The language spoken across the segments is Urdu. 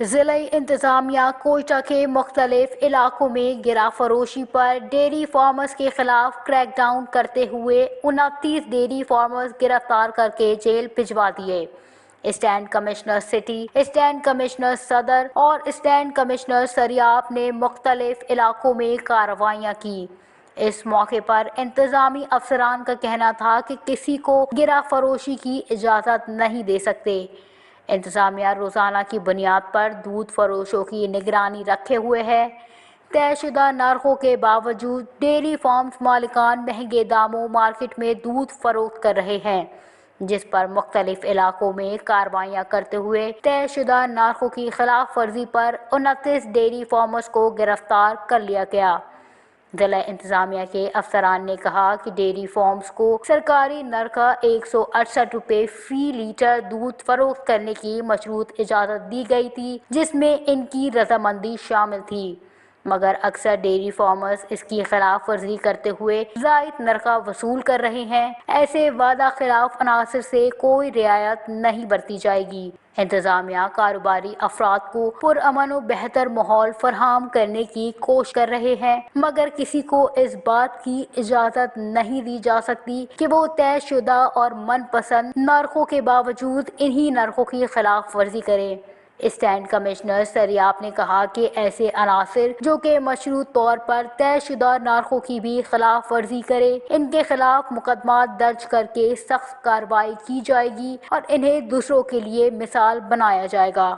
ضلع انتظامیہ کوئٹہ کے مختلف علاقوں میں گرا فروشی پر ڈیری فارمرز کے خلاف کریک ڈاؤن کرتے ہوئے 29 ڈیری فارمرز گرفتار کر کے جیل بھجوا دیے۔ Assistant commissioner city, assistant commissioner صدر اور اسسٹنٹ کمشنر سریاب نے مختلف علاقوں میں کارروائیاں کی۔ اس موقع پر انتظامی افسران کا کہنا تھا کہ کسی کو گرا فروشی کی اجازت نہیں دے سکتے۔ انتظامیہ روزانہ کی بنیاد پر دودھ فروشوں کی نگرانی رکھے ہوئے ہے۔ طے شدہ نرخوں کے باوجود ڈیری فارمز مالکان مہنگے داموں مارکیٹ میں دودھ فروخت کر رہے ہیں، جس پر مختلف علاقوں میں کارروائیاں کرتے ہوئے طے شدہ نرخوں کی خلاف ورزی پر 29 ڈیری فارمرز کو گرفتار کر لیا گیا۔ ضلع انتظامیہ کے افسران نے کہا کہ ڈیری فارمز کو سرکاری نرخ 168 روپے فی لیٹر دودھ فروخت کرنے کی مشروط اجازت دی گئی تھی، جس میں ان کی رضامندی شامل تھی، مگر اکثر ڈیری فارمرز اس کی خلاف ورزی کرتے ہوئے زائد نرخ وصول کر رہے ہیں۔ ایسے وعدہ خلاف عناصر سے کوئی رعایت نہیں برتی جائے گی۔ انتظامیہ کاروباری افراد کو پرامن و بہتر ماحول فراہم کرنے کی کوشش کر رہے ہیں، مگر کسی کو اس بات کی اجازت نہیں دی جا سکتی کہ وہ طے شدہ اور من پسند نرخوں کے باوجود انہی نرخوں کی خلاف ورزی کرے۔ اسسٹنٹ کمشنر سریاب نے کہا کہ ایسے عناصر جو کہ مشروط طور پر طے شدہ نرخوں کی بھی خلاف ورزی کرے، ان کے خلاف مقدمات درج کر کے سخت کارروائی کی جائے گی اور انہیں دوسروں کے لیے مثال بنایا جائے گا۔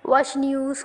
وش نیوز